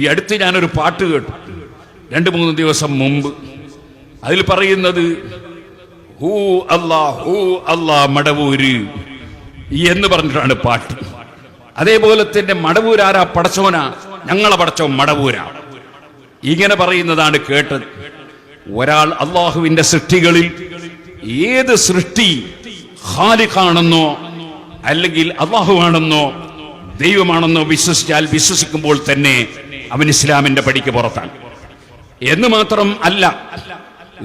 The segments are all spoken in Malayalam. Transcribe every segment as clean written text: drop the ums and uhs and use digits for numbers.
ഈ അടുത്ത് ഞാനൊരു പാട്ട് കേട്ടു 2-3 ദിവസം മുമ്പ്. അതിൽ പറയുന്നത് ഹൂ അല്ലാ മടവൂര് എന്ന് പറഞ്ഞിട്ടാണ് പാട്ട്. അതേപോലെ തന്നെ മടവൂരാരാ? പടച്ചോനാ, ഞങ്ങളെ പടച്ചോ മടവൂരാ. ഇങ്ങനെ പറയുന്നതാണ് കേട്ടത്. ഒരാൾ അള്ളാഹുവിന്റെ സൃഷ്ടികളിൽ ഏത് സൃഷ്ടി ഖാലിഖാണെന്നോ അല്ലെങ്കിൽ അള്ളാഹുവാണെന്നോ ദൈവമാണെന്നോ വിശ്വസിക്കുമ്പോൾ തന്നെ അവൻ ഇസ്ലാമിന്റെ പടിക്ക് പുറത്താണ്. എന്ന് മാത്രം അല്ല,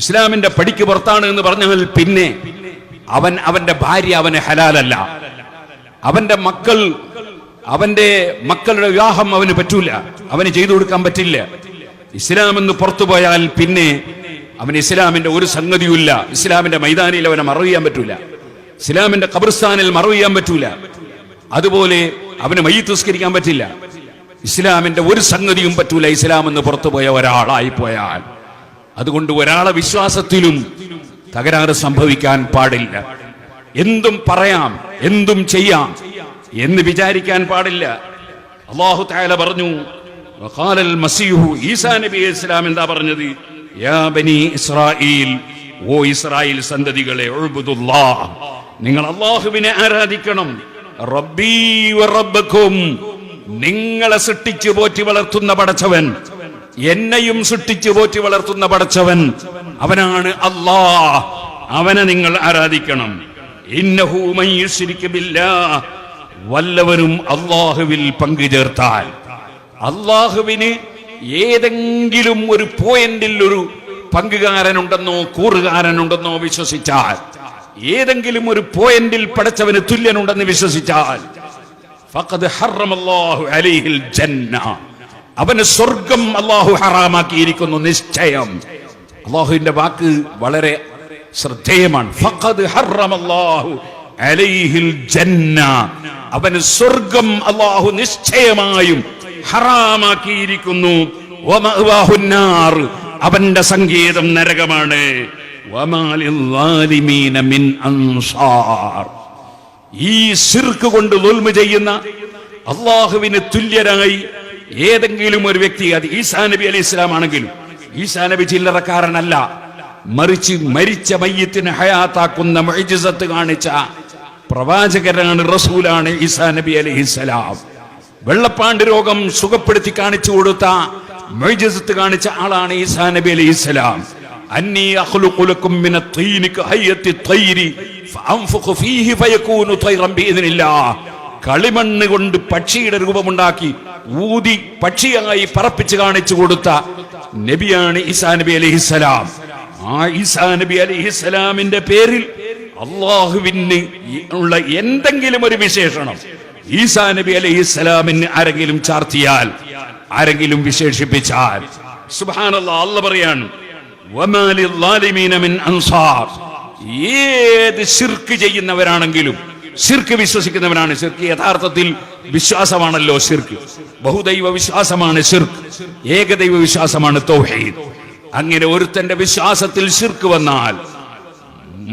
ഇസ്ലാമിന്റെ പടിക്ക് പുറത്താണ് എന്ന് പറഞ്ഞാൽ പിന്നെ അവന്റെ ഭാര്യ അവന് ഹലാലല്ല, അവന്റെ മക്കളുടെ വിവാഹം അവന് പറ്റൂല, അവന് ചെയ്തു കൊടുക്കാൻ പറ്റില്ല. ഇസ്ലാം എന്ന് പുറത്തു പോയാൽ പിന്നെ അവന് ഇസ്ലാമിന്റെ ഒരു സംഗതിയുമില്ല. ഇസ്ലാമിന്റെ മൈതാനിയിൽ അവനെ മറവ് ചെയ്യാൻ പറ്റൂല, ഇസ്ലാമിന്റെ ഖബർസ്ഥാനിൽ മറവ് ചെയ്യാൻ പറ്റൂല. അതുപോലെ അവന് മയ്യിത്ത് നിസ്കരിക്കാൻ പറ്റില്ല. ഇസ്ലാമിന്റെ ഒരു സംഗതിയും പറ്റൂല ഇസ്ലാം എന്ന് പുറത്തുപോയ ഒരാളായി പോയാൽ. അതുകൊണ്ട് ഒരാളെ വിശ്വാസത്തിലും തകരാറ് സംഭവിക്കാൻ പാടില്ല. എന്തും പറയാം, എന്തും ചെയ്യാം എന്ന് വിചാരിക്കാൻ പാടില്ല. അല്ലാഹു തആല പറഞ്ഞു, വഖാലൽ മസീഹു, ഈസാ നബി അലൈഹി സ്വലാം എന്താ പറഞ്ഞത്? യാ ബനി ഇസ്രായീൽ, ഓ ഇസ്രായേൽ സന്തതികളെ, ഉഅ്ബുദുല്ലാഹ്, നിങ്ങൾ അല്ലാഹുവിനെ ആരാധിക്കണം. റബ്ബീ വ റബ്ബക്കും, നിങ്ങളെ സൃഷ്ടിച്ചു പോറ്റി വളർത്തുന്ന പടച്ചവൻ, എന്നെയും സൃഷ്ടിച്ചു പോറ്റി വളർത്തുന്ന പടച്ചവൻ, അവനാണ് അല്ലാഹ്, അവനെ നിങ്ങൾ ആരാധിക്കണം. ഇന്നഹു മൻ യുശ്രിക് ബില്ലാഹ്, വല്ലവരും അല്ലാഹുവിൽ പങ്കു ചേർത്താൽ, അല്ലാഹുവിന് ഏതെങ്കിലും ഒരു പോയിന്റിൽ ഒരു പങ്കുകാരനുണ്ടെന്നോ കൂറുകാരനുണ്ടെന്നോ വിശ്വസിച്ചാൽ, ഏതെങ്കിലും ഒരു പോയിന്റിൽ പടച്ചവന് തുല്യനുണ്ടെന്ന് വിശ്വസിച്ചാൽ, ഫഖദ് ഹറമല്ലാഹു അലൈഹിൽ ജന്ന, അവന് സ്വർഗം അല്ലാഹു ഹറാമാക്കിയിരിക്കുന്നു നിശ്ചയം. അല്ലാഹുവിന്റെ വാക്ക് വളരെ ശ്രദ്ധേയമാണ്. ഫഖദ് ഹറമല്ലാഹു അലൈഹിൽ ജന്ന, അവന് സ്വർഗം അല്ലാഹു നിശ്ചയമായും ഹറാമാക്കിയിരിക്കുന്നു. വമഅവാഹുൻ നാർ, അവന്റെ സങ്കേതം നരകമാണ്. വമാ ലിൽസാലിമീന മിൻ അൻസാർ, ഈ ശിർക്ക് കൊണ്ട് ദുൽമ ചെയ്യുന്ന, അള്ളാഹുവിന് തുല്യരായി ഏതെങ്കിലും ഒരു വ്യക്തി, അത് ഈസാ നബി അലൈഹി ഇസ്ലാം ആണെങ്കിലും, ഈസാ നബി ചില്ലറക്കാരനല്ല, മറിച്ച് മരിച്ച മയ്യിത്തിനെ ഹയാത്താക്കുന്ന മുഅ്ജിസത്ത് കാണിച്ച പ്രവാചകനാണ്, റസൂലാണ് ഈസാ നബി അലൈഹി ഇസ്ലാം. വെള്ളപ്പാണ്ട് രോഗം സുഖപ്പെടുത്തി കാണിച്ചു കൊടുത്ത മുഅ്ജിസത്ത് കാണിച്ച ആളാണ് ഈസാ നബി അലൈഹി ഇസ്ലാം. അന്നി അഖ്ലുഖു ലക്കും മിനത് തീനി കഹയ്യത്തി ത്വയ്രി ഫഅൻഫുഖു ഫീഹി ഫയകൂനു ത്വയ്റൻ ബിഇദ്നില്ലാഹ്, കളിമണ്ണ് കൊണ്ട് പക്ഷിയുടെ രൂപമുണ്ടാക്കി ഊതി പക്ഷിയായി പറപ്പിച്ച് കാണിച്ചു കൊടുത്ത നബിയാണ് ഈസാ നബി അലൈഹിസ്സലാം. ആ ഈസാ നബി അലൈഹിസ്സലാമിന്റെ പേരിൽ അല്ലാഹുവിന് ഉള്ള എന്തെങ്കിലും ഒരു വിശേഷണം ഈസാ നബി അലൈഹിസ്സലാമിന് ആരെങ്കിലും ചാർത്തിയാൽ, ആരെങ്കിലും വിശേഷിപ്പിച്ചാൽ, സുബ്ഹാനല്ലാഹ്, അല്ലാഹ് പറയാണ്, വമാ ലിൽസാലിമീന മിൻ അൻസാർ, ഏത് ശിർക്ക് ചെയ്യുന്നവരാണെങ്കിലും, ശിർക്ക് വിശ്വസിക്കുന്നവനാണ്. ശിർക്ക് യഥാർത്ഥത്തിൽ വിശ്വാസമാണല്ലോ. ശിർക്ക് ബഹുദൈവ വിശ്വാസമാണ്. ശിർക്ക് ഏകദൈവ വിശ്വാസമാണ് തൗഹീദ്. അങ്ങനെ ഒരുത്തന്റെ വിശ്വാസത്തിൽ ശിർക്ക് വന്നാൽ,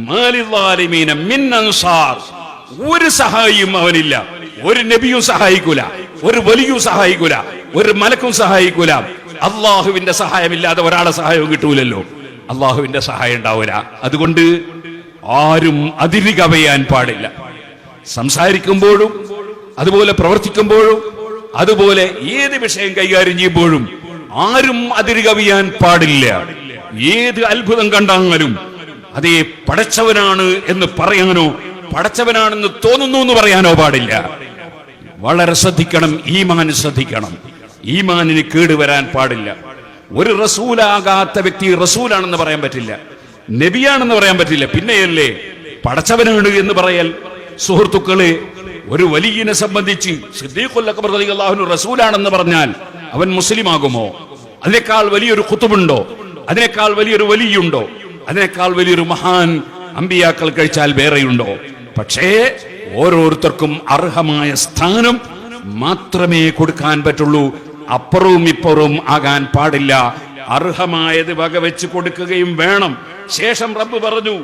മാലിൽസാലിമീന മിൻ അൻസാർ, ഒരു സഹായിയും അവനില്ല. ഒരു നബിയും സഹായിക്കൂല, ഒരു വലിയും സഹായിക്കൂല, ഒരു മലക്കും സഹായിക്കൂല. അള്ളാഹുവിന്റെ സഹായമില്ലാതെ ഒരാളെ സഹായവും കിട്ടൂലല്ലോ, അള്ളാഹുവിന്റെ സഹായം ഉണ്ടാവില്ല. അതുകൊണ്ട് ആരും അതിര് കവിയാൻ പാടില്ല. സംസാരിക്കുമ്പോഴും അതുപോലെ പ്രവർത്തിക്കുമ്പോഴും അതുപോലെ ഏത് വിഷയം കൈകാര്യം ചെയ്യുമ്പോഴും ആരും അതിര് കവിയാൻ പാടില്ല. ഏത് അത്ഭുതം കണ്ടാലും അതേ പടച്ചവനാണ് എന്ന് പറയാനോ പടച്ചവനാണെന്ന് തോന്നുന്നു എന്ന് പറയാനോ പാടില്ല. വളരെ ശ്രദ്ധിക്കണം, ഈമാൻ ശ്രദ്ധിക്കണം. ഈമാനിന് കേടുവരാൻ പാടില്ല. ഒരു റസൂലാകാത്ത വ്യക്തി റസൂലാണെന്ന് പറയാൻ പറ്റില്ല, നബിയാണെന്ന് പറയാൻ പറ്റില്ല. പിന്നെയല്ലേ പടച്ചവനാണ് എന്ന് പറയൽ. സുഹൃത്തുക്കളെ, ഒരു വലിയനെ സംബന്ധിച്ച് സിദ്ദീഖുൽ അക്ബർ റളിയല്ലാഹു അൻഹു റസൂലാണെന്ന് പറഞ്ഞാൽ അവൻ മുസ്ലിം ആകുമോ? അതിനേക്കാൾ വലിയൊരു ഖുതുബുണ്ടോ? അതിനേക്കാൾ വലിയൊരു വലിയുണ്ടോ? അതിനേക്കാൾ വലിയൊരു മഹാൻ അമ്പിയാക്കൾ കഴിച്ചാൽ വേറെയുണ്ടോ? പക്ഷേ ഓരോരുത്തർക്കും അർഹമായ സ്ഥാനം മാത്രമേ കൊടുക്കാൻ പറ്റുള്ളൂ. അപ്പുറവും ഇപ്പുറവും ആകാൻ പാടില്ല. അർഹമായത് വകവെച്ച് കൊടുക്കുകയും വേണം. ശേഷം റബ്ബ് പറഞ്ഞു,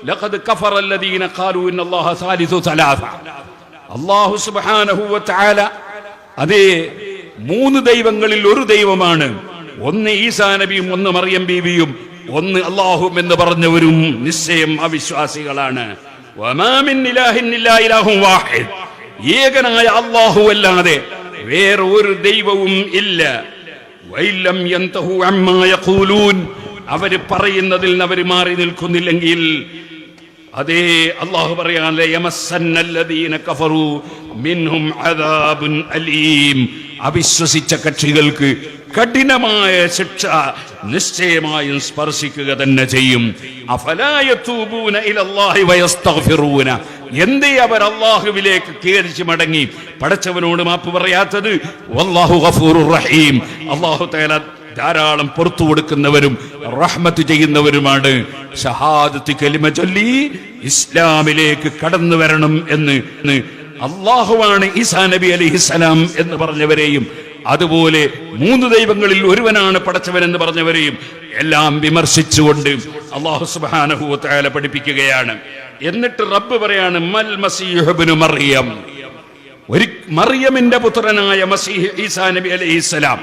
ലഖദ് കഫറ അല്ലദീന ഖാലൂ ഇന്നല്ലാഹ സാലിസു സലാസ. അല്ലാഹു സുബ്ഹാനഹു വ തആല അതേ 3 ദൈവങ്ങളിൽ ഒരു ദൈവമാണ്. ഒന്ന് ഈസാ നബിയും ഒന്ന് മറിയം ബീവിയും ഒന്ന് അല്ലാഹും എന്ന് പറഞ്ഞവരും നിശ്ചയം അവിശ്വാസികളാണ്. വമാ മിൻ ഇലാഹിൻ ഇല്ലാ ഇലാഹുൻ വാഹിദ്, ഏകനായ അല്ലാഹു അല്ലാതെ വേറെ ഒരു ദൈവവും ഇല്ല. വൈലം യന്തഹു അമ്മാ യഖൂലൂൻ, അവര് പറയുന്നതിൽ നിന്ന് അവർ മാറി നിൽക്കുന്നില്ലെങ്കിൽ അതേ അല്ലാഹു പറയാൻ യമസ്സന്നല്ലദീന കഫറു മിൻഹും അദാബുൻ അലീം, അവിശ്വസിച്ച കക്ഷികൾക്ക് കഠിനമായ ശിക്ഷ നിശ്ചയമായും സ്പർശിക്കുക തന്നെ ചെയ്യും. അഫലാ യതൂബൂന ഇലല്ലാഹി വയസ്തഗ്ഫിറൂന, എന്തേ അവർ അല്ലാഹുവിലേക്ക് കേറിച്ച് മടങ്ങി പടച്ചവനോട് മാപ്പ് പറയാത്തത്? വല്ലാഹു ഗഫൂറുർ റഹീം, അല്ലാഹു തആല ധാരാളം പുറത്തു കൊടുക്കുന്നവരും റഹ്മത്ത് ചെയ്യുന്നവരുമാണ്. ഷഹാദത്ത് കലിമ ചൊല്ലി ഇസ്ലാമിലേക്ക് കടന്നു വരണം എന്ന് അല്ലാഹുവാണ് ഈസാ നബി അലൈഹിസ്സലാം എന്ന് പറഞ്ഞവരെയും അതുപോലെ 3 ദൈവങ്ങളിൽ ഒരുവനാണ് പടച്ചവൻ എന്ന് പറഞ്ഞവരെയും എല്ലാം വിമർശിച്ചുകൊണ്ട് അല്ലാഹു സുബ്ഹാനഹു വ തആല പഠിപ്പിക്കുകയാണ്. എന്നിട്ട് റബ്ബ് പറയാണ് മൽ മസീഹ് ഇബ്നു മറിയം, മറിയമിന്റെ പുത്രനായ മസീഹ് ഈസാ നബി അലൈഹിസ്സലാം.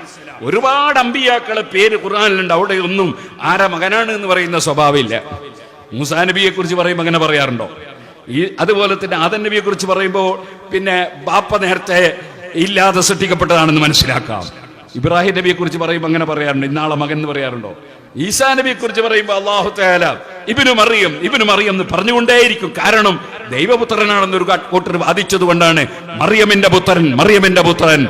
ഒരുപാട് അമ്പിയാക്കളെ പേര് ഖുർആനിലുണ്ട്, അവിടെ ഒന്നും ആരാ മകനാണ് എന്ന് പറയുന്ന സ്വഭാവമില്ല. മൂസാ നബിയെ കുറിച്ച് പറയുമ്പോൾ അങ്ങനെ പറയാറുണ്ടോ? അതുപോലെ തന്നെ ആദം നബിയെ കുറിച്ച് പറയുമ്പോൾ പിന്നെ ബാപ്പ നേരത്തെ ഇല്ലാതെ സൃഷ്ടിക്കപ്പെട്ടതാണെന്ന് മനസ്സിലാക്കാം. ഇബ്രാഹിം നബിയെ കുറിച്ച് പറയുമ്പോൾ അങ്ങനെ പറയാറുണ്ട്, ഇന്നാളെ മകൻ എന്ന് പറയാറുണ്ടോ? ഈസാ നബിയെ കുറിച്ച് പറയുമ്പോൾ അല്ലാഹു തആല ഇബ്നു മറിയം എന്ന് പറഞ്ഞുകൊണ്ടേയിരിക്കും. കാരണം ദൈവപുത്രനാണെന്ന് ഒരു കൂട്ടർ വാദിച്ചത് കൊണ്ടാണ് മറിയമിന്റെ പുത്രൻ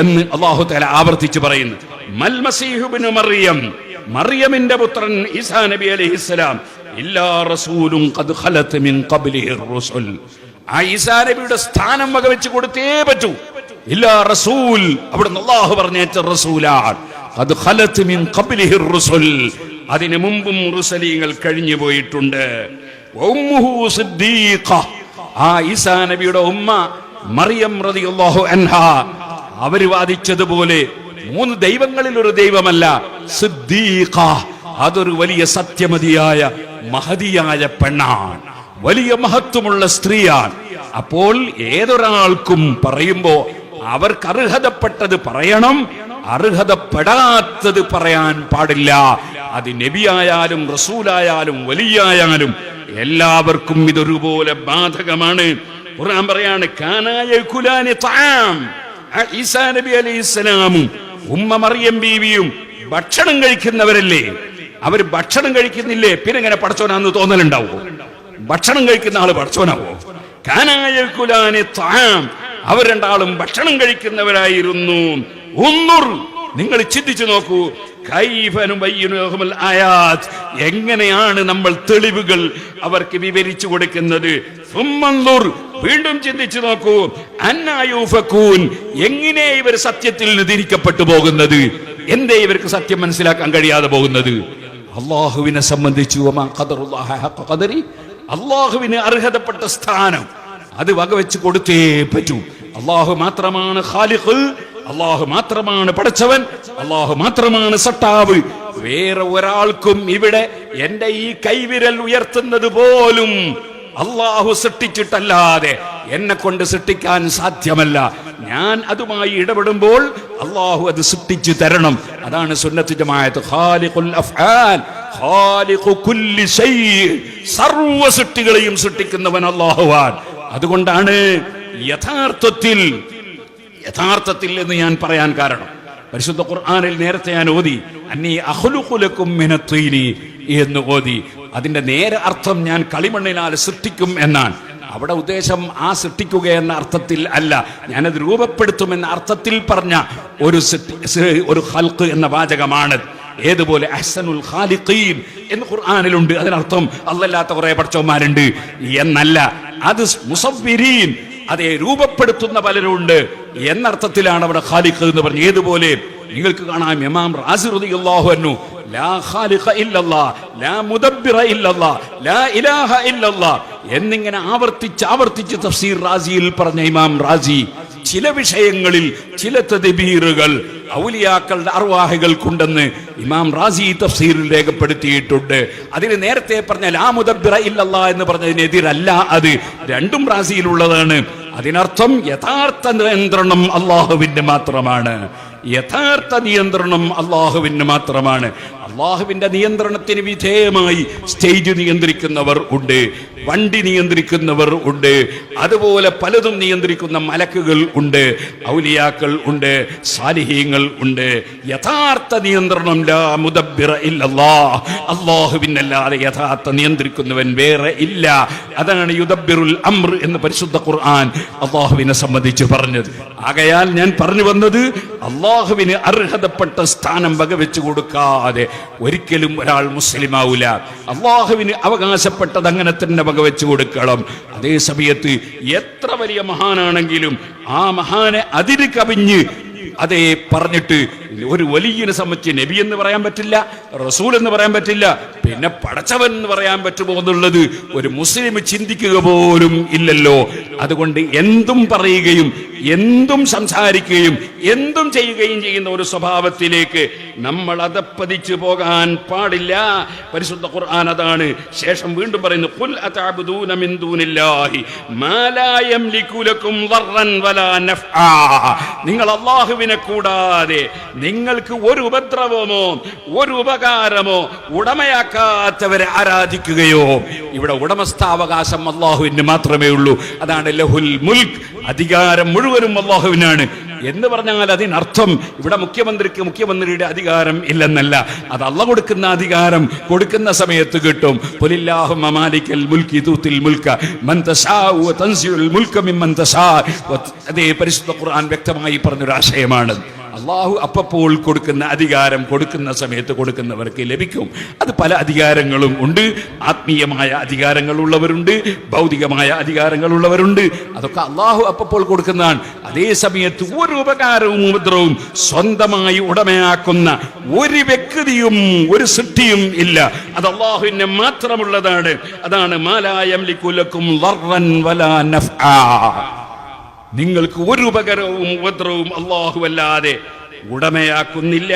എന്ന് അല്ലാഹു തആല ആവർത്തിച്ച് പറയുന്നു. മൽ മസീഹു ഇബ്നു മറിയം, മറിയമിന്റെ പുത്രൻ ഈസാ നബി അലൈഹിസ്സലാം ഇല്ലാ റസൂലുൻ ഖദ് ഖലത് മിൻ ഖബ്ലിഹി റുസുൽ, ആ ഈസാ നബിയുടെ സ്ഥാനം വകവെച്ച് കൊടുത്തേ പറ്റൂ. ഇല്ലാ റസൂൽ, അവിടുന്ന് അല്ലാഹു പറഞ്ഞേച്ച റസൂലാണ്. ഖദ് ഖലത് മിൻ ഖബ്ലിഹി റുസുൽ, അതിനു മുമ്പും റുസലീങ്ങൾ കഴിഞ്ഞു പോയിട്ടുണ്ട്. ഉമ്മുഹു സിദ്ദീഖ, ആ ഈസാ നബിയുടെ ഉമ്മ മറിയം റളിയല്ലാഹു അൻഹാ അവര് വാദിച്ചതുപോലെ 3 ദൈവങ്ങളിൽ ഒരു ദൈവമല്ല, സിദ്ദീഖ, അതൊരു വലിയ സത്യമതിയായ മഹതിയായ പെണ്ണാണ്, വലിയ മഹത്വമുള്ള സ്ത്രീയാണ്. അപ്പോൾ ഏതൊരാൾക്കും പറയുമ്പോ അവർക്ക് അർഹതപ്പെട്ടത് പറയണം, അർഹതപ്പെടാത്തത് പറയാൻ പാടില്ല. അത് നബിയായാലും റസൂലായാലും വലിയായാലും എല്ലാവർക്കും ഇതൊരുപോലെ ബാധകമാണ്. ഖുർആൻ പറയാണ് കാനായ യകുലാനി തആം, ഈസാ നബി അലൈഹിസ്സലാമും ഉമ്മ മറിയം ബീവിയും ഭക്ഷണം കഴിക്കുന്നവരല്ലേ? അവർ ഭക്ഷണം കഴിക്കുന്നില്ലേ? പിന്നെ എങ്ങനെ പടച്ചോനാന്ന് തോന്നലുണ്ടാവോ? ഭക്ഷണം കഴിക്കുന്ന ആള് പടച്ചോനാവോ? കാനായ യകുലാനി തആം, അവർ രണ്ടാളും ഭക്ഷണം കഴിക്കുന്നവരായിരുന്നു. നിങ്ങൾ ചിന്തിച്ചു നോക്കൂ, എങ്ങനെയാണ് നമ്മൾ തെളിവുകൾ അവർക്ക് വിവരിച്ചു കൊടുക്കുന്നത്? വീണ്ടും ചിന്തിച്ചു നോക്കൂ, അന്നായൂഫകൂൻ, എങ്ങനെ ഇവർ സത്യത്തിൽ നിന്ന് തിരിക്കപ്പെട്ടു പോകുന്നത്? എന്തേ ഇവർക്ക് സത്യം മനസ്സിലാക്കാൻ കഴിയാതെ പോകുന്നത്? അള്ളാഹുവിനെ സംബന്ധിച്ചു അള്ളാഹുവിന് അർഹതപ്പെട്ട സ്ഥാനം അത് വകവെച്ച് കൊടുത്തേ പറ്റൂ. അള്ളാഹു മാത്രമാണ് ഖാലിഖ്, അള്ളാഹു മാത്രമാണ് പടച്ചവൻ, അള്ളാഹു മാത്രമാണ് സട്ടാവ്. വേറെ ഒരാൾക്കും ഇവിടെ എന്റെ ഈ കൈവിരൽ ഉയർത്തുന്നത് പോലും അള്ളാഹു സൃഷ്ടിച്ചിട്ടല്ലാതെ എന്നെ കൊണ്ട് സൃഷ്ടിക്കാൻ സാധ്യമല്ല. ഞാൻ അതുമായി ഇടപെടുമ്പോൾ അള്ളാഹു അത് സൃഷ്ടിച്ചു തരണം. അതാണ് സുന്നത്ത് ജമാഅത്ത്. ഖാലിഖുൽ അഫ്ആൽ, ഖാലിഖു കുല്ലി ശൈ, സർവ്വ സൃഷ്ടികളെയും സൃഷ്ടിക്കുന്നവൻ അള്ളാഹുവാണ്. അതുകൊണ്ടാണ് യഥാർത്ഥത്തിൽ എന്ന് ഞാൻ പറയാൻ കാരണം, പരിശുദ്ധ ഖുർആനിൽ നേരത്തെ ഞാൻ ഓതി അന്നീ അഖ്ലുഖു ലക്കും മിനത്തീനി എന്ന് ഓതി. അതിന്റെ നേരെ അർത്ഥം ഞാൻ കളിമണ്ണിനാൽ സൃഷ്ടിക്കും എന്നാണ്. അവിടെ ഉദ്ദേശം ആ സൃഷ്ടിക്കുക എന്ന അർത്ഥത്തിൽ അല്ല, ഞാനത് രൂപപ്പെടുത്തുമെന്ന അർത്ഥത്തിൽ പറഞ്ഞ ഒരു ഖൽഖ് എന്ന വാചകമാണ്. ഏതുപോലെ അഹ്സനുൽ ഖാലിഖീൻ എന്ന് ഖുർആനിലുണ്ട്, അതിനർത്ഥം അല്ലാത്ത കുറെ പടച്ചവന്മാരുണ്ട് എന്നല്ല. അത് മുസവ്വിരീൻ, അതെ രൂപപ്പെടുത്തുന്ന പലരുണ്ട് എന്നർത്ഥത്തിലാണ് അവിടെ ഖാലിഖ് എന്ന് പറഞ്ഞു. ഏതുപോലെ നിങ്ങൾക്ക് കാണാം ഇമാം റാസി റളിയല്ലാഹു അൻഹു ലാ ഖാലിഖ ഇല്ലല്ലാഹ്, ലാ മുദബ്ബിറ ഇല്ലല്ലാഹ്, ലാ ഇലാഹ ഇല്ലല്ലാഹ് എന്നിങ്ങനെ ആവർത്തിച്ച് തഫ്സീർ റാസിയിൽ പറഞ്ഞ ഇമാം റാസി ചില വിഷയങ്ങളിൽ ചില തദ്ബീറുകൾ ഔലിയാക്കളുടെ അർവാഹികൾക്കുണ്ടെന്ന് ഇമാം റാസി തഫ്സീറിൽ രേഖപ്പെടുത്തിയിട്ടുണ്ട്. അതിന് നേരത്തെ പറഞ്ഞ ലാ മുദബ്ബിറ ഇല്ലല്ലാഹ് എന്ന് പറഞ്ഞതിനെതിരല്ല, അത് രണ്ടും റാസിയിലുള്ളതാണ്. അതിനർത്ഥം യഥാർത്ഥ നിയന്ത്രണം അള്ളാഹുവിന്റെ മാത്രമാണ്. യഥാർത്ഥ നിയന്ത്രണം അള്ളാഹുവിന് മാത്രമാണ്. അള്ളാഹുവിന്റെ നിയന്ത്രണത്തിന് വിധേയമായി സ്റ്റേജ് നിയന്ത്രിക്കുന്നവർ ഉണ്ട്, വണ്ടി നിയന്ത്രിക്കുന്നവർ ഉണ്ട്, അതുപോലെ പലതും നിയന്ത്രിക്കുന്ന മലക്കുകൾ ഉണ്ട്, ഔലിയാക്കൾ ഉണ്ട്, സാലിഹീങ്ങൾ ഉണ്ട്. യഥാർത്ഥ നിയന്ത്രണം ലാ മുദബ്ബിറ ഇല്ലല്ലാഹ്, അള്ളാഹുവിനല്ലാതെ യഥാർത്ഥ നിയന്ത്രിക്കുന്നവൻ വേറെ ഇല്ല. അതാണ് യുദബ്ബിറുൽ അംർ എന്ന് പരിശുദ്ധ ഖുർആൻ അള്ളാഹുവിനെ സംബന്ധിച്ച് പറഞ്ഞത്. ആകയാൽ ഞാൻ പറഞ്ഞു വന്നത്, അള്ളാഹുവിന് അർഹതപ്പെട്ട സ്ഥാനം വകവെച്ചു കൊടുക്കാതെ ഒരിക്കലും ഒരാൾ മുസ്ലിം ആവൂല. അള്ളാഹുവിന് അവകാശപ്പെട്ടത് അങ്ങനെ തന്നെ വകവെച്ചു കൊടുക്കണം. അതേ സമയത്ത് എത്ര വലിയ മഹാനാണെങ്കിലും ആ മഹാനെ അതിര് കവിഞ്ഞ് അതേ പറഞ്ഞിട്ട് ഒരു വലിയനെ സംബന്ധിച്ച് നബി എന്ന് പറയാൻ പറ്റില്ല, റസൂൽ എന്ന് പറയാൻ പറ്റില്ല, പിന്നെ പടച്ചവൻ എന്ന് പറയാൻ പറ്റുമോ എന്നുള്ളത് ഒരു മുസ്ലിം ചിന്തിക്കുക പോലും ഇല്ലല്ലോ. അതുകൊണ്ട് എന്തും പറയുകയും എന്തും സംസാരിക്കുകയും എന്തും ചെയ്യുകയും ചെയ്യുന്ന ഒരു സ്വഭാവത്തിലേക്ക് നമ്മൾ അതപ്പതിച്ചു പോകാൻ പാടില്ല. പരിശുദ്ധ ഖുർആൻ അതാണ് ശേഷം വീണ്ടും പറയുന്നു, ഖുൽ അതഅബുദൂന മിൻ ദൂനില്ലാഹി മാ ലാ യംലികു ലക്കും ദർറൻ വലാ നഫ്ആ. നിങ്ങൾ അല്ലാഹുവിനെ കൂടാതെ നിങ്ങൾക്ക് ഒരു ഉപദ്രവമോ ഒരു ഉപകാരമോ ഉടമയാക്കാത്തവരെ ആരാധിക്കുകയോ. ഇവിടെ ഉടമസ്ഥാവകാശം അല്ലാഹുവിന് മാത്രമേ ഉള്ളൂ. അതാണ് ലഹുൽ മുൽക്ക്, അധികാരം മുഴുവനും അല്ലാഹുവിനാണ് എന്ന് പറഞ്ഞാൽ അതിനർത്ഥം ഇവിടെ മുഖ്യമന്ത്രിക്ക് മുഖ്യമന്ത്രിയുടെ അധികാരം ഇല്ലെന്നല്ല. അത് അല്ലാഹു കൊടുക്കുന്ന അധികാരം കൊടുക്കുന്ന സമയത്ത് കിട്ടും. ഖുലില്ലാഹുമ്മ മാലിക്കൽ മുൽക്കി തൂത്തിൽ മുൽക മൻ തശാഉ വതൻസിഉൽ മുൽക മിമ്മൻ തശാ. അതേ പരിശുദ്ധ ഖുർആൻ വ്യക്തമായി പറഞ്ഞൊരു ആശയമാണ്. അള്ളാഹു അപ്പോൾ കൊടുക്കുന്ന അധികാരം കൊടുക്കുന്ന സമയത്ത് കൊടുക്കുന്നവർക്ക് ലഭിക്കും. അത് പല അധികാരങ്ങളും ഉണ്ട്. ആത്മീയമായ അധികാരങ്ങളുള്ളവരുണ്ട്, ഭൗതികമായ അധികാരങ്ങളുള്ളവരുണ്ട്. അതൊക്കെ അള്ളാഹു അപ്പോൾ കൊടുക്കുന്നതാണ്. അതേ സമയത്ത് ഒരു ഉപകാരവും ഉപദ്രവവും സ്വന്തമായി ഉടമയാക്കുന്ന ഒരു വ്യക്തിയും ഒരു സൃഷ്ടിയും ഇല്ല. അത് അള്ളാഹുവിന് മാത്രമുള്ളതാണ്. അതാണ് മാ ലാ യംലികു ലക്കും ദർറൻ വലാ നഫ്ആ. നിങ്ങൾക്ക് ഒരു ഉപകരവും ഉപദ്രവവും അല്ലാഹു അല്ലാതെ ഉടമയാക്കുന്നില്ല.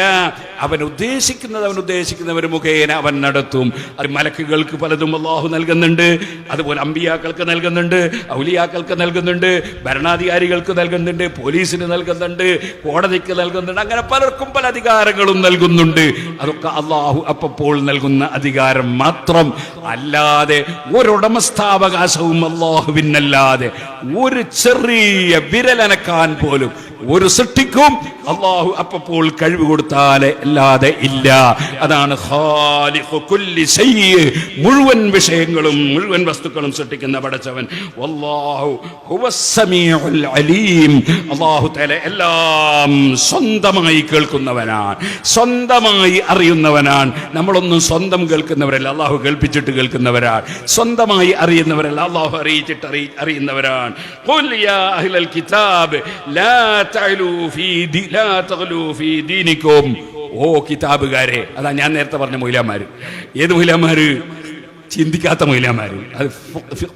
അവൻ ഉദ്ദേശിക്കുന്നവർ മുഖേന അവൻ നടത്തും. അത് മലക്കുകൾക്ക് പലതും അല്ലാഹു നൽകുന്നുണ്ട്, അതുപോലെ അമ്പിയാക്കൾക്ക് നൽകുന്നുണ്ട്, ഔലിയാക്കൾക്ക് നൽകുന്നുണ്ട്, ഭരണാധികാരികൾക്ക് നൽകുന്നുണ്ട്, പോലീസിന് നൽകുന്നുണ്ട്, കോടതിക്ക് നൽകുന്നുണ്ട്. അങ്ങനെ പലർക്കും പല അധികാരങ്ങളും നൽകുന്നുണ്ട്. അതൊക്കെ അല്ലാഹു അപ്പോൾ നൽകുന്ന അധികാരം മാത്രം. അല്ലാതെ ഒരുടമസ്ഥാവകാശവും അല്ലാഹുവിനല്ലാതെ ഒരു ചെറിയ വിരലനക്കാൻ പോലും ഒരു സൃഷ്ടിക്കും അല്ലാഹു അപ്പോൾ കഴിവ് കൊടുത്താലേ അല്ലാതെ ഇല്ല. അതാണ് ഖാലിഖു കുല്ലി ശൈഇ, മുഴുവൻ വിഷയങ്ങളും മുഴുവൻ വസ്തുക്കളും സൃഷ്ടിക്കുന്ന പടച്ചവൻ. വല്ലാഹു ഹുവസ് സമീഉൽ അലീം. അല്ലാഹു തആല എല്ലാം സ്വന്തമായി കേൾക്കുന്നവനാണ്, സ്വന്തമായി അറിയുന്നവനാണ്. നമ്മളൊന്നും സ്വന്തം കേൾക്കുന്നവരല്ല, അല്ലാഹു കേൾപ്പിച്ചിട്ട് കേൾക്കുന്നവരാണ്. സ്വന്തമായി അറിയുന്നവരല്ല, അല്ലാഹു അറിയിച്ചിട്ട് അറിയുന്നവരാണ്. ഖുൽ യാ അഹ്ലൽ കിതാബ് ലാ തഅലൂ ഫീ ദീനിക്കും. ഓ കിതാബുകാരെ, അതാ ഞാൻ നേരത്തെ പറഞ്ഞ മൗലവിമാര്. ഏത് മൗലവിമാര്? ചിന്തിക്കാത്ത മൗലവിമാര്. അത്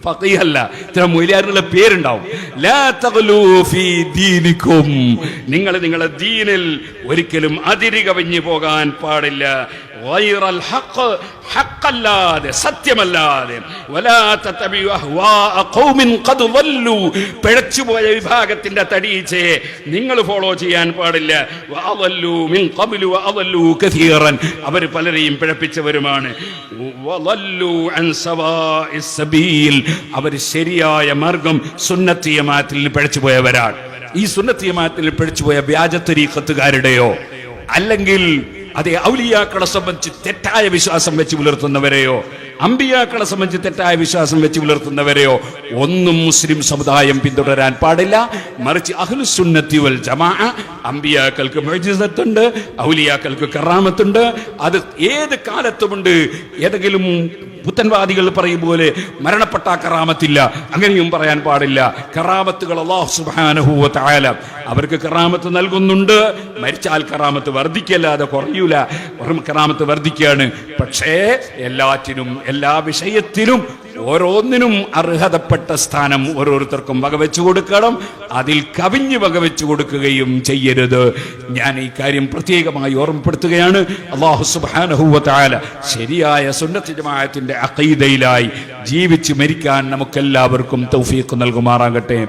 ഫഖീഹല്ല, ഇത്ര മൗലവിമാരുടെ പേരുണ്ടാവും. ലാ തഗ്ലൂ ഫീ ദീനിക്കും. നിങ്ങൾ നിങ്ങളുടെ ദീനിൽ ഒരിക്കലും അതിര് കവിഞ്ഞു പോകാൻ പാടില്ല. ഗൈറൽ ഹഖ്, ഹഖല്ലാതെ സത്യമല്ലാതെ. വലാ തതബിഉ അഹ്വാഅ ഖൗമിൻ ഖദ് ളല്ലു, പിഴച്ചുപോയ വിഭാഗത്തിന്റെ തടീച്ചയെ നിങ്ങൾ ഫോളോ ചെയ്യാൻ പാടില്ല. വഅളല്ലു മിൻ ഖബ്ലു വഅളല്ലു കസീറൻ, അവർ പലരെയും പിഴപ്പിച്ചവരുമാണ്. വളല്ലു അൻ സവാഇസ് സബീൽ, അവർ ശരിയായ മാർഗം സുന്നത്ത് ജമാഅത്തിൽ പിഴച്ചുപോയവരാണ്. ഈ സുന്നത്ത് ജമാഅത്തിൽ പിഴച്ചുപോയ വ്യാജ തരീഖത്തുകാരുടെയോ അല്ലെങ്കിൽ അതേ ഔലിയാക്കളെ സംബന്ധിച്ച് തെറ്റായ വിശ്വാസം വെച്ച് പുലർത്തുന്നവരെയോ അമ്പിയാക്കളെ സംബന്ധിച്ച് തെറ്റായ വിശ്വാസം വെച്ച് പുലർത്തുന്നവരെയോ ഒന്നും മുസ്ലിം സമുദായം പിന്തുടരാൻ പാടില്ല. മറിച്ച് അഹ്ലുസ് സുന്നത്തി വൽ ജമാഅ, അമ്പിയാക്കൾക്ക് മുഅ്ജിസത്തുണ്ട്, ഔലിയാക്കൾക്ക് കറാമത്തുണ്ട്. അത് ഏത് കാലത്തുമുണ്ട്. ഏതെങ്കിലും പുത്തൻവാദികൾ പറയും പോലെ മരണപ്പെട്ട കറാമത്തില്ല, അങ്ങനെയും പറയാൻ പാടില്ല. കറാമത്തുകൾ അല്ലാഹു സുബ്ഹാനഹു വ തആല അവർക്ക് കറാമത്ത് നൽകുന്നുണ്ട്. മരിച്ചാൽ കറാമത്ത് വർദ്ധിക്കല്ലാതെ കുറയൂല. കറാമത്ത് വർദ്ധിക്കുകയാണ്. പക്ഷേ എല്ലാറ്റിനും എല്ലാ വിഷയത്തിലും ഓരോന്നിനും അർഹതപ്പെട്ട സ്ഥാനം ഓരോരുത്തർക്കും വകവെച്ചു കൊടുക്കണം. അതിൽ കവിഞ്ഞ് വകവെച്ചു കൊടുക്കുകയും ചെയ്യരുത്. ഞാൻ ഈ കാര്യം പ്രത്യേകമായി ഓർമ്മപ്പെടുത്തുകയാണ്. അല്ലാഹു സുബ്ഹാനഹു വ തആല ശരിയായ സുന്നത്ത് ജമാഅത്തിന്റെ അഖീദയിലായി ജീവിച്ച് മരിക്കാൻ നമുക്കെല്ലാവർക്കും തൗഫീഖ് നൽകുമാറാകട്ടെ.